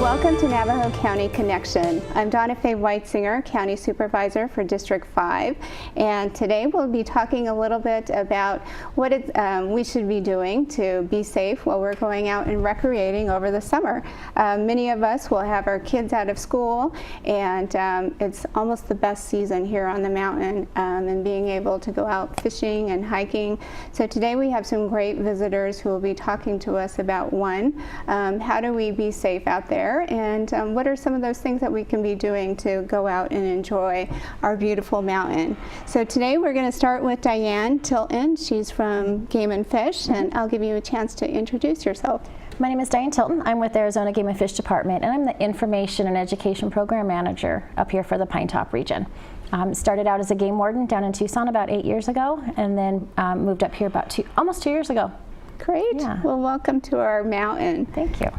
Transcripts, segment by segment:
Welcome to Navajo County Connection. I'm Dawnafe Whitesinger, County Supervisor for District 5, and today we'll be talking a little bit about what we should be doing to be safe while we're going out and recreating over the summer. Many of us will have our kids out of school, and it's almost the best season here on the mountain, and being able to go out fishing and hiking. So today we have some great visitors who will be talking to us about how do we be safe out there, and what are some of those things that we can be doing to go out and enjoy our beautiful mountain. So today we're going to start with Diane Tilton. She's from Game and Fish, and I'll give you a chance to introduce yourself. My name is Diane Tilton. I'm with Arizona Game and Fish Department, and I'm the Information and Education Program Manager up here for the Pine Top region. Started out as a game warden down in Tucson about 8 years ago, and then moved up here about almost 2 years ago. Great. Yeah. Well, welcome to our mountain. Thank you.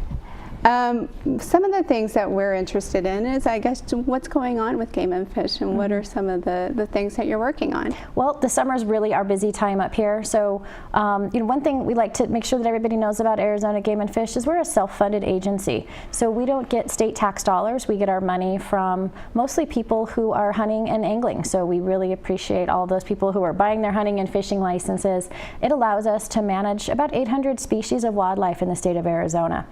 Some of the things that we're interested in is, I guess, what's going on with Game and Fish, and what are some of the things that you're working on? Well, the summer is really our busy time up here. So, one thing we like to make sure that everybody knows about Arizona Game and Fish is we're a self-funded agency. So we don't get state tax dollars. We get our money from mostly people who are hunting and angling. So we really appreciate all of those people who are buying their hunting and fishing licenses. It allows us to manage about 800 species of wildlife in the state of Arizona.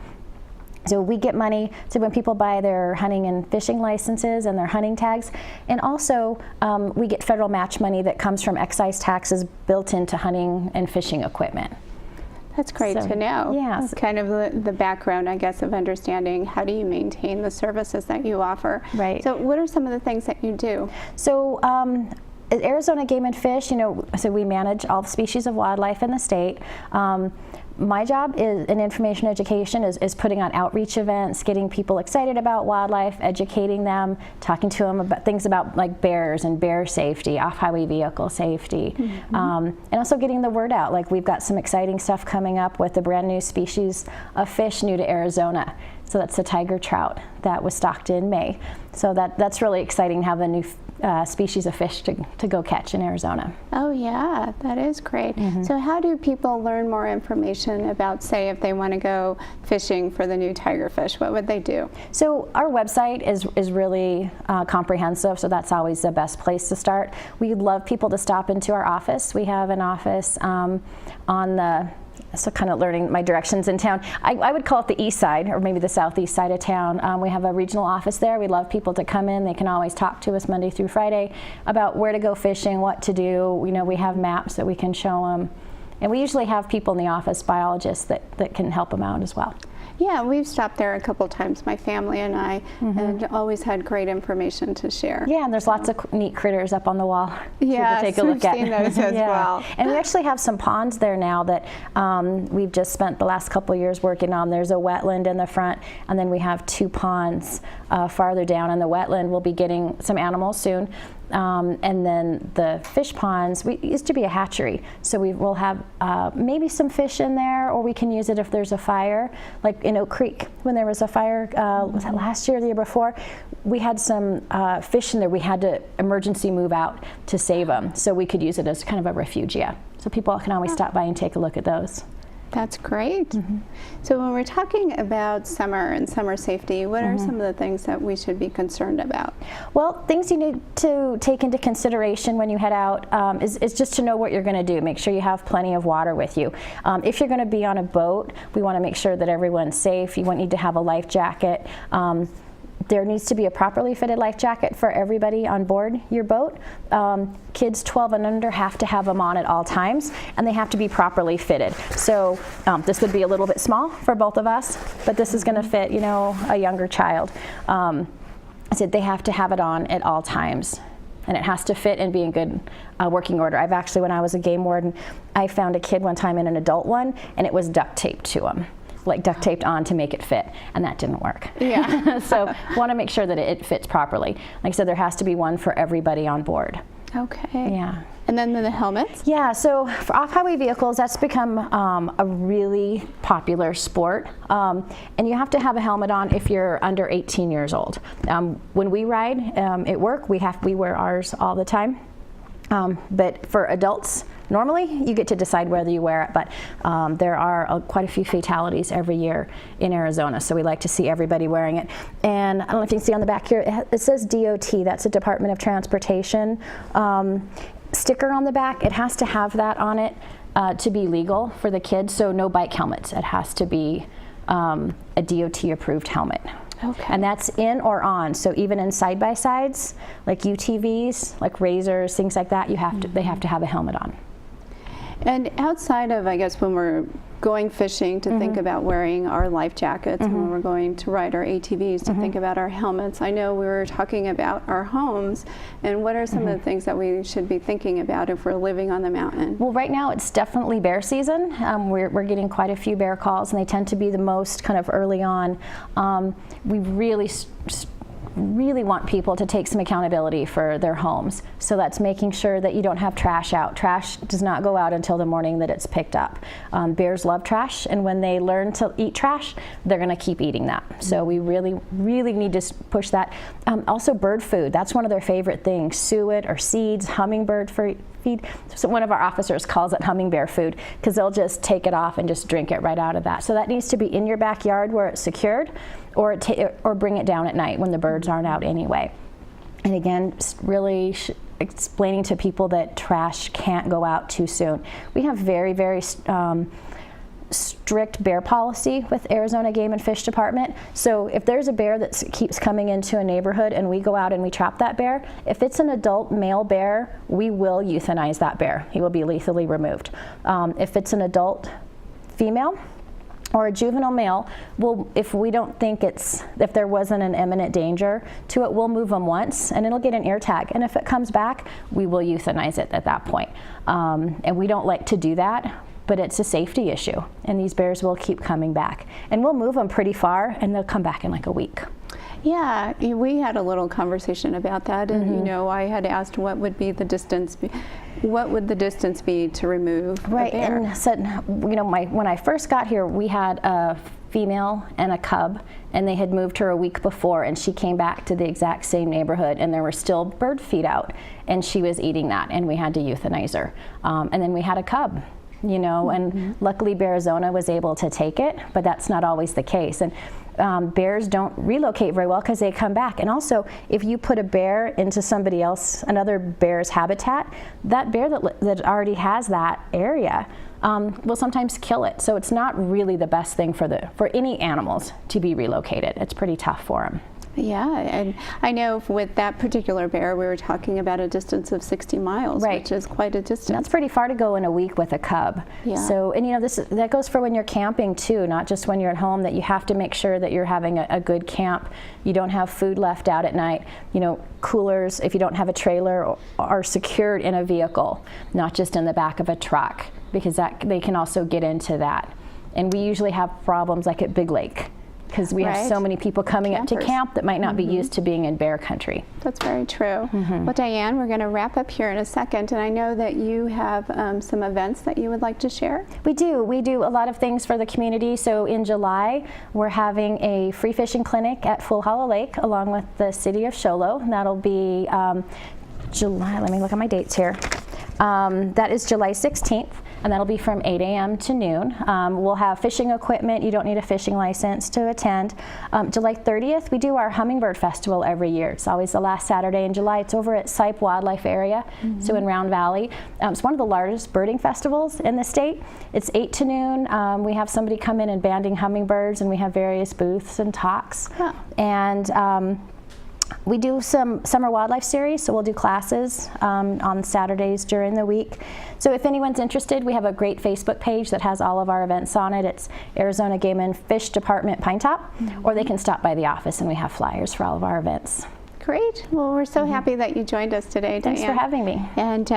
So we get money so when people buy their hunting and fishing licenses and their hunting tags, and also we get federal match money that comes from excise taxes built into hunting and fishing equipment. That's great to know. Yeah. That's kind of the background, I guess, of understanding how do you maintain the services that you offer. Right. So what are some of the things that you do? So Arizona Game and Fish, so we manage all the species of wildlife in the state. My job in information education is putting on outreach events, getting people excited about wildlife, educating them, talking to them about things about like bears and bear safety, off-highway vehicle safety, and also getting the word out. Like we've got some exciting stuff coming up with a brand new species of fish new to Arizona. So that's the tiger trout that was stocked in May. So that's really exciting to have a new species of fish to go catch in Arizona. Oh yeah, that is great. So how do people learn more information about, say, if they want to go fishing for the new tiger fish? What would they do? So our website is really comprehensive, so that's always the best place to start. We'd love people to stop into our office. We have an office so kind of learning my directions in town. I would call it the east side, or maybe the southeast side of town. We have a regional office there. We'd love people to come in. They can always talk to us Monday through Friday about where to go fishing, what to do. We have maps that we can show them. And we usually have people in the office, biologists, that can help them out as well. Yeah, we've stopped there a couple times, my family and I, and always had great information to share. Yeah, and there's lots of neat critters up on the wall to take a look at. We've seen those as well. And we actually have some ponds there now that we've just spent the last couple of years working on. There's a wetland in the front, and then we have 2 ponds farther down in the wetland. We'll be getting some animals soon. And then the fish ponds, we used to be a hatchery, so we'll have maybe some fish in there, or we can use it if there's a fire. Like in Oak Creek, when there was a fire, was that last year or the year before? We had some fish in there. We had to emergency move out to save them, so we could use it as kind of a refugia. So people can always stop by and take a look at those. That's great. So when we're talking about summer and summer safety, what are some of the things that we should be concerned about? Well, things you need to take into consideration when you head out is just to know what you're going to do. Make sure you have plenty of water with you. If you're going to be on a boat, we want to make sure that everyone's safe. You won't need to have a life jacket. There needs to be a properly fitted life jacket for everybody on board your boat. Kids 12 and under have to have them on at all times, and they have to be properly fitted. So this would be a little bit small for both of us, but this is going to fit, a younger child. I said they have to have it on at all times, and it has to fit and be in good working order. I've actually, when I was a game warden, I found a kid one time in an adult one, and it was duct taped to him. Like duct taped on to make it fit, and that didn't work. Yeah. So want to make sure that it fits properly. Like I said, there has to be one for everybody on board. Okay. Yeah. And then the helmets? Yeah, so for off-highway vehicles, that's become a really popular sport. And you have to have a helmet on if you're under 18 years old. When we ride at work, we wear ours all the time. But for adults, Normally, you get to decide whether you wear it, but there are quite a few fatalities every year in Arizona, so we like to see everybody wearing it. And I don't know if you can see on the back here, it says DOT, that's the Department of Transportation sticker on the back. It has to have that on it to be legal for the kids, so no bike helmets. It has to be a DOT approved helmet. Okay. And that's in or on, so even in side-by-sides, like UTVs, like Razors, things like that, they have to have a helmet on. And outside of, I guess, when we're going fishing, to think about wearing our life jackets, and when we're going to ride our ATVs, to think about our helmets. I know we were talking about our homes, and what are some of the things that we should be thinking about if we're living on the mountain? Well, right now it's definitely bear season. We're getting quite a few bear calls, and they tend to be the most kind of early on. We really want people to take some accountability for their homes. So that's making sure that you don't have trash out. Trash does not go out until the morning that it's picked up. Bears love trash, and when they learn to eat trash, they're going to keep eating that. So we really need to push that. Also bird food, that's one of their favorite things. Suet or seeds, hummingbird feed. So one of our officers calls it hummingbear food, because they'll just take it off and just drink it right out of that. So that needs to be in your backyard where it's secured, or bring it down at night when the birds aren't out anyway. And again, really explaining to people that trash can't go out too soon. We have very strict bear policy with Arizona Game and Fish Department. So if there's a bear that keeps coming into a neighborhood and we go out and we trap that bear, if it's an adult male bear, we will euthanize that bear. He will be lethally removed. If it's an adult female or a juvenile male, if we don't think if there wasn't an imminent danger to it, we'll move them once and it'll get an ear tag. And if it comes back, we will euthanize it at that point. And we don't like to do that, but it's a safety issue. And these bears will keep coming back. And we'll move them pretty far and they'll come back in like a week. Yeah, we had a little conversation about that, and you know, I had asked what would be the distance what would the distance be to remove a bear? And said, you know, when I first got here, we had a female and a cub, and they had moved her a week before, and she came back to the exact same neighborhood, and there were still bird feed out, and she was eating that, and we had to euthanize her. And then we had a cub, you know, and luckily Arizona was able to take it, but that's not always the case. And bears don't relocate very well because they come back. And also, if you put a bear into another bear's habitat, that bear that already has that area will sometimes kill it. So it's not really the best thing for any animals to be relocated. It's pretty tough for them. Yeah, and I know with that particular bear, we were talking about a distance of 60 miles, right, which is quite a distance. And that's pretty far to go in a week with a cub. Yeah. So, and you know, that goes for when you're camping too, not just when you're at home, that you have to make sure that you're having a good camp. You don't have food left out at night. You know, coolers, if you don't have a trailer, are secured in a vehicle, not just in the back of a truck, because they can also get into that. And we usually have problems like at Big Lake, because we have so many people coming up to camp that might not be used to being in bear country. That's very true. Well, Diane, we're going to wrap up here in a second, and I know that you have some events that you would like to share. We do. We do a lot of things for the community. So in July, we're having a free fishing clinic at Full Hollow Lake along with the city of Show Low. That'll be July, let me look at my dates here. That is July 16th. And that'll be from 8 a.m. to noon. We'll have fishing equipment. You don't need a fishing license to attend. July 30th, we do our Hummingbird Festival every year. It's always the last Saturday in July. It's over at Sipe Wildlife Area, so in Round Valley. It's one of the largest birding festivals in the state. It's 8 to noon. We have somebody come in and banding hummingbirds, and we have various booths and talks. Oh. And we do some summer wildlife series, so we'll do classes on Saturdays during the week. So if anyone's interested, we have a great Facebook page that has all of our events on it. It's Arizona Game and Fish Department Pine Top, or they can stop by the office and we have flyers for all of our events. Great. Well, we're so happy that you joined us today, Diane. Thanks for having me. And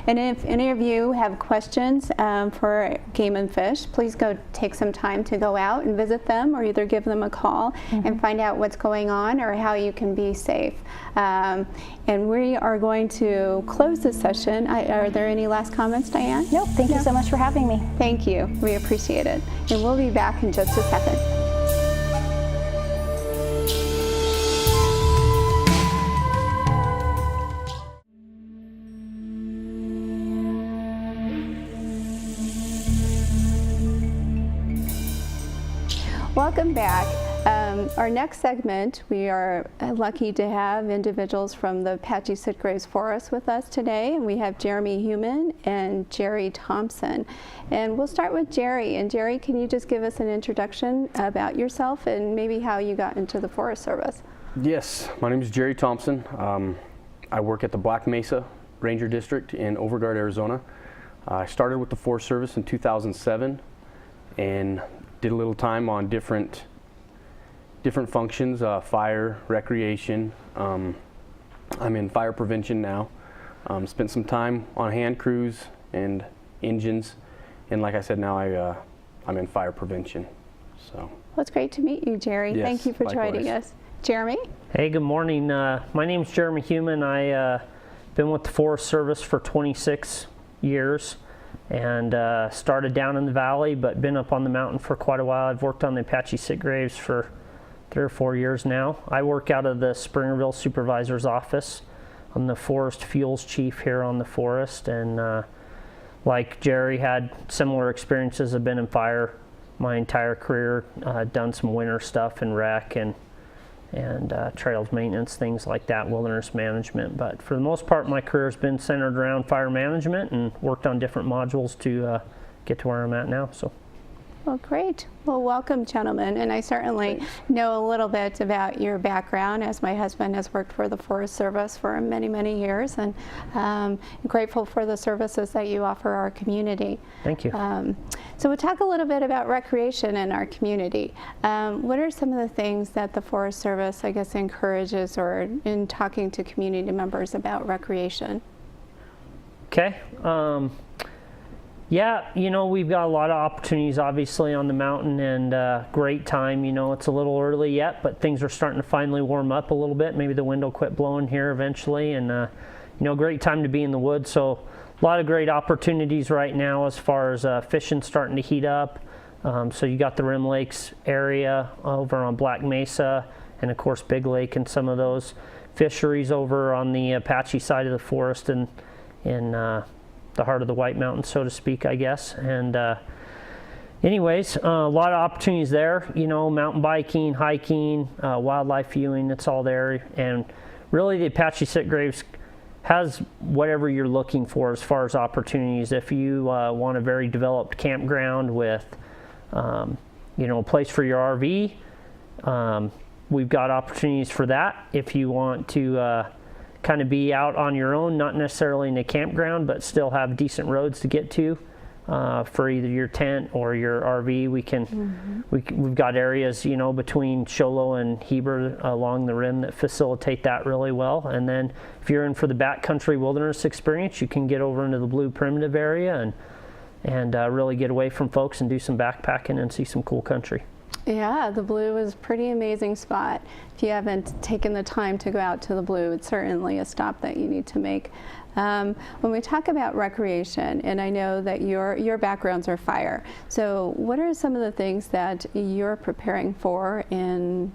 if any of you have questions for Game and Fish, please go take some time to go out and visit them, or either give them a call and find out what's going on or how you can be safe. And we are going to close this session. Are there any last comments, Diane? Nope. Thank you so much for having me. Thank you. We appreciate it. And we'll be back in just a second. Welcome back. Our next segment, we are lucky to have individuals from the Apache Sitgreaves Forest with us today, and we have Jeremy Human and Jerry Thompson. And we'll start with Jerry. And Jerry, can you just give us an introduction about yourself and maybe how you got into the Forest Service? Yes, my name is Jerry Thompson. I work at the Black Mesa Ranger District in Overgard, Arizona. I started with the Forest Service in 2007 and did a little time on different functions, fire, recreation. I'm in fire prevention now. Spent some time on hand crews and engines, and like I said, now I'm in fire prevention. So. Well, it's great to meet you, Jerry. Yes, thank you for likewise. joining us. Jeremy? Hey, good morning. My name's Jeremy Human. I've been with the Forest Service for 26 years and started down in the valley, but been up on the mountain for quite a while. I've worked on the Apache Sitgreaves for 3 or 4 years now. I work out of the Springerville Supervisor's office. I'm the Forest Fuels Chief here on the forest, and like Jerry, had similar experiences. I've been in fire my entire career, done some winter stuff in rec and trails maintenance, things like that, wilderness management. But for the most part, my career has been centered around fire management and worked on different modules to get to where I'm at now. So. Well, great. Well, welcome, gentlemen. And I certainly know a little bit about your background, as my husband has worked for the Forest Service for many, many years, and grateful for the services that you offer our community. Thank you. So we'll talk a little bit about recreation in our community. What are some of the things that the Forest Service, I guess, encourages or in talking to community members about recreation? Okay. Yeah, you know, we've got a lot of opportunities obviously on the mountain, and great time. You know, it's a little early yet, but things are starting to finally warm up a little bit. Maybe the wind will quit blowing here eventually, and you know, great time to be in the woods. So a lot of great opportunities right now as far as fishing starting to heat up. So you got the Rim Lakes area over on Black Mesa, and of course Big Lake, and some of those fisheries over on the Apache side of the forest and in the heart of the White Mountains, so to speak, I guess. And anyways, a lot of opportunities there, you know, mountain biking, hiking, wildlife viewing, it's all there. And really the Apache Sitgreaves has whatever you're looking for as far as opportunities. If you want a very developed campground with, you know, a place for your RV, we've got opportunities for that. If you want to kind of be out on your own, not necessarily in a campground, but still have decent roads to get to for either your tent or your RV. We can, we've got areas, you know, between Show Low and Heber along the rim that facilitate that really well. And then if you're in for the backcountry wilderness experience, you can get over into the Blue Primitive area and really get away from folks and do some backpacking and see some cool country. Yeah, the Blue is a pretty amazing spot. If you haven't taken the time to go out to the Blue, it's certainly a stop that you need to make. When we talk about recreation, and I know that your backgrounds are fire, so what are some of the things that you're preparing for in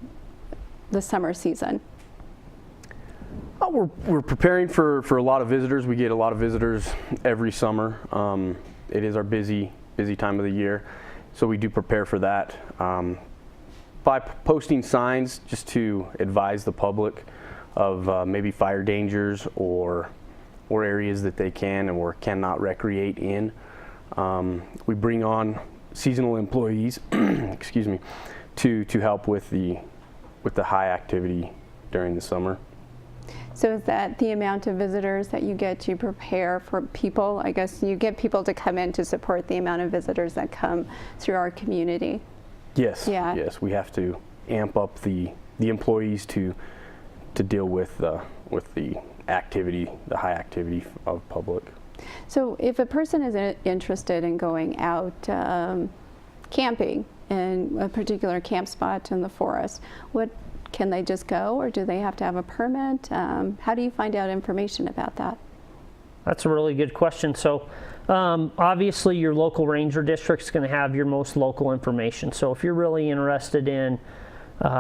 the summer season? We're preparing for a lot of visitors. We get a lot of visitors every summer. It is our busy time of the year. So we do prepare for that by posting signs just to advise the public of maybe fire dangers or areas that they can or cannot recreate in. We bring on seasonal employees, excuse me, to help with the high activity during the summer. So is that the amount of visitors that you get to prepare for people? I guess you get people to come in to support the amount of visitors that come through our community. Yes, yeah. Yes, we have to amp up the employees to deal with the activity, the high activity of public. So if a person is interested in going out camping in a particular camp spot in the forest, can they just go, or do they have to have a permit? How do you find out information about that? That's a really good question. So obviously your local ranger district is going to have your most local information. So if you're really interested in,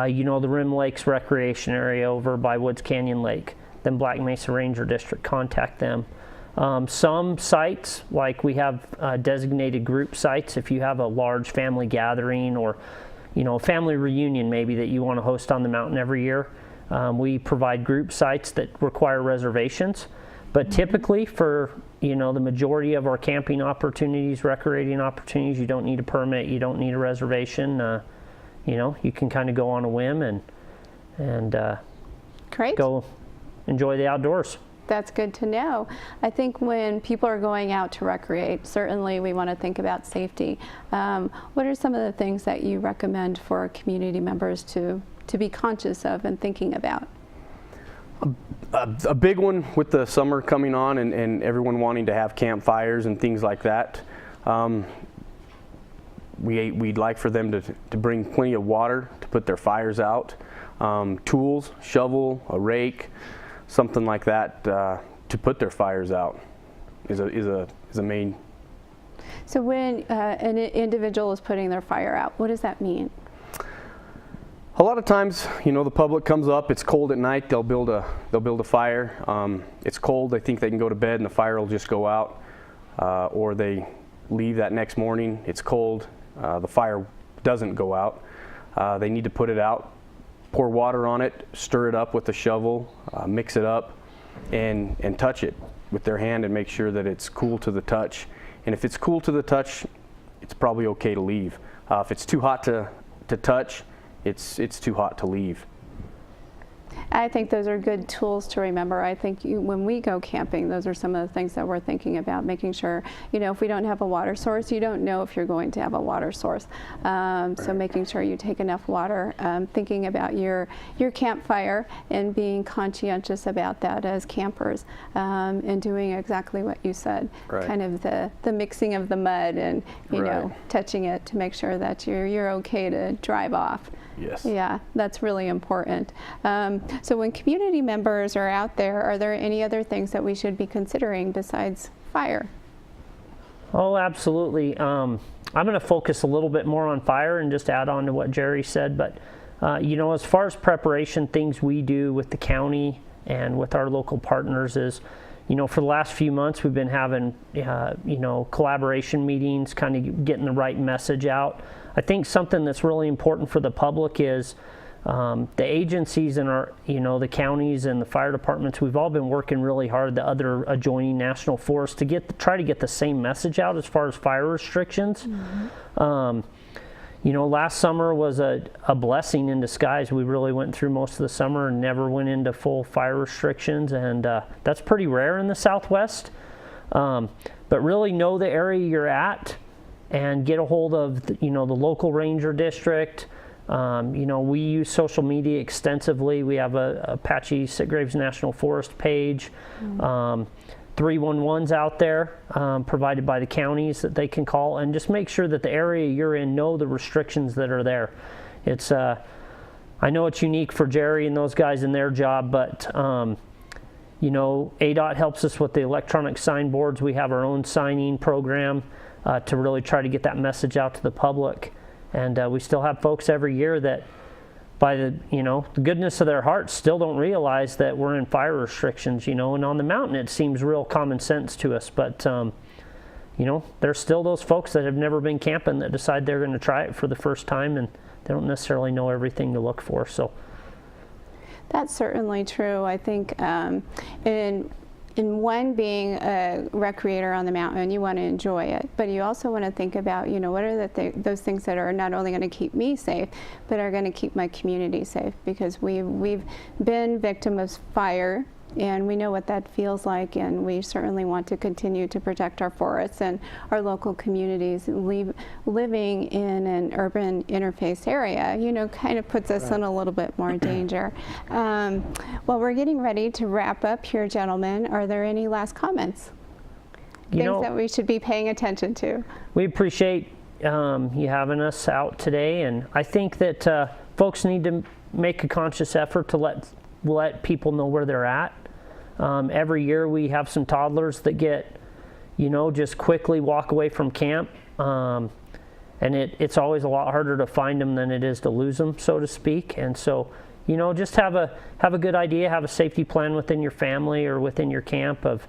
you know, the Rim Lakes recreation area over by Woods Canyon Lake, then Black Mesa Ranger District, contact them. Some sites, like we have designated group sites, if you have a large family gathering or a family reunion maybe that you want to host on the mountain every year. We provide group sites that require reservations, but typically for the majority of our camping opportunities, recreating opportunities, you don't need a permit, you don't need a reservation. You can kind of go on a whim and Great. go enjoy the outdoors. That's good to know. I think when people are going out to recreate, certainly we want to think about safety. What are some of the things that you recommend for community members to be conscious of and thinking about? A big one with the summer coming on and everyone wanting to have campfires and things like that. We'd like for them to bring plenty of water to put their fires out. Tools, shovel, a rake, something like that to put their fires out is a main. So when an individual is putting their fire out, what does that mean? A lot of times, the public comes up. It's cold at night. They'll build a fire. It's cold. They think they can go to bed, and the fire will just go out. Or they leave that next morning. It's cold. The fire doesn't go out. They need to put it out. Pour water on it. Stir it up with a shovel. Mix it up, and touch it with their hand and make sure that it's cool to the touch. And if it's cool to the touch, it's probably okay to leave. If it's too hot to touch, it's too hot to leave. I think those are good tools to remember. I think when we go camping, those are some of the things that we're thinking about, making sure, if we don't have a water source, you don't know if you're going to have a water source. So making sure you take enough water, thinking about your campfire and being conscientious about that as campers, and doing exactly what you said, Right. kind of the mixing of the mud and, Right. touching it to make sure that you're okay to drive off. Yes. Yeah, that's really important. So when community members are out there, are there any other things that we should be considering besides fire? Oh, absolutely. I'm going to focus a little bit more on fire and just add on to what Jerry said. But, as far as preparation, things we do with the county and with our local partners is, for the last few months, we've been having, collaboration meetings, kind of getting the right message out. I think something that's really important for the public is the agencies in our, the counties and the fire departments, we've all been working really hard, the other adjoining national forests, to try to get the same message out as far as fire restrictions. Mm-hmm. Last summer was a blessing in disguise. We really went through most of the summer and never went into full fire restrictions, and that's pretty rare in the Southwest. But really know the area you're at and get a hold of the local ranger district. We use social media extensively. We have a Apache Sitgreaves National Forest page. 311's out there provided by the counties that they can call, and just make sure that the area you're in know the restrictions that are there. It's I know it's unique for Jerry and those guys in their job, but ADOT helps us with the electronic signboards. We have our own signing program to really try to get that message out to the public. And we still have folks every year that, by the goodness of their hearts, still don't realize that we're in fire restrictions. And on the mountain it seems real common sense to us, but there's still those folks that have never been camping that decide they're going to try it for the first time, and they don't necessarily know everything to look for. So that's certainly true. I think in one, being a recreator on the mountain, you want to enjoy it, but you also want to think about, what are those things that are not only going to keep me safe, but are going to keep my community safe, because we've been victim of fire, and we know what that feels like, and we certainly want to continue to protect our forests and our local communities. Living in an urban interface area, kind of puts us in a little bit more danger. Well, we're getting ready to wrap up here, gentlemen. Are there any last comments? Things that we should be paying attention to? We appreciate you having us out today, and I think that folks need to make a conscious effort to let people know where they're at. Every year we have some toddlers that get, just quickly walk away from camp, and it's always a lot harder to find them than it is to lose them, so to speak. And so, just have a good idea, have a safety plan within your family or within your camp of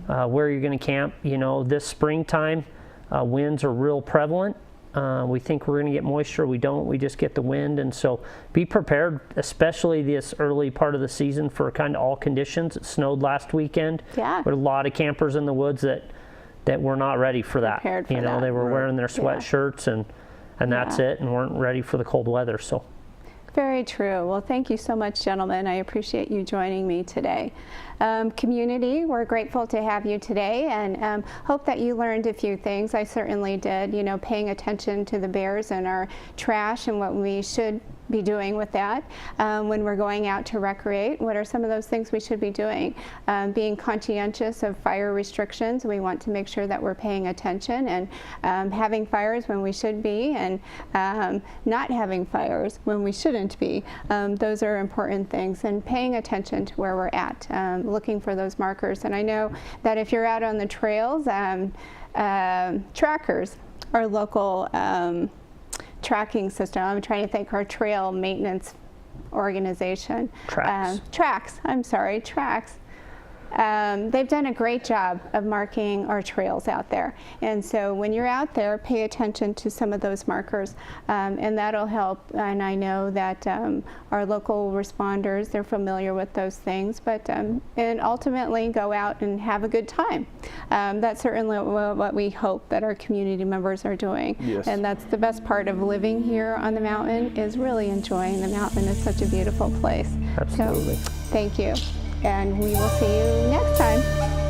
where you're going to camp. This springtime, winds are real prevalent, We think we're going to get moisture. We don't. We just get the wind. And so be prepared, especially this early part of the season, for kind of all conditions. It snowed last weekend. Yeah. With a lot of campers in the woods that were not ready for that. Prepared for you know, that. they were wearing their sweatshirts and that's Yeah. it, and weren't ready for the cold weather. So. Very true. Well, thank you so much, gentlemen. I appreciate you joining me today. Community, we're grateful to have you today, and hope that you learned a few things. I certainly did, you know, paying attention to the bears and our trash and what we should be doing with that when we're going out to recreate. What are some of those things we should be doing? Being conscientious of fire restrictions. We want to make sure that we're paying attention and having fires when we should be, and not having fires when we shouldn't be. Those are important things, and paying attention to where we're at, looking for those markers. And I know that if you're out on the trails, trackers, our local tracking system, I'm trying to think, our trail maintenance organization. Tracks. Tracks. They've done a great job of marking our trails out there. And so when you're out there, pay attention to some of those markers, and that'll help. And I know that our local responders, they're familiar with those things, but and ultimately go out and have a good time. That's certainly what we hope that our community members are doing. Yes. And that's the best part of living here on the mountain, is really enjoying the mountain. It's such a beautiful place. Absolutely. So, thank you. And we will see you next time.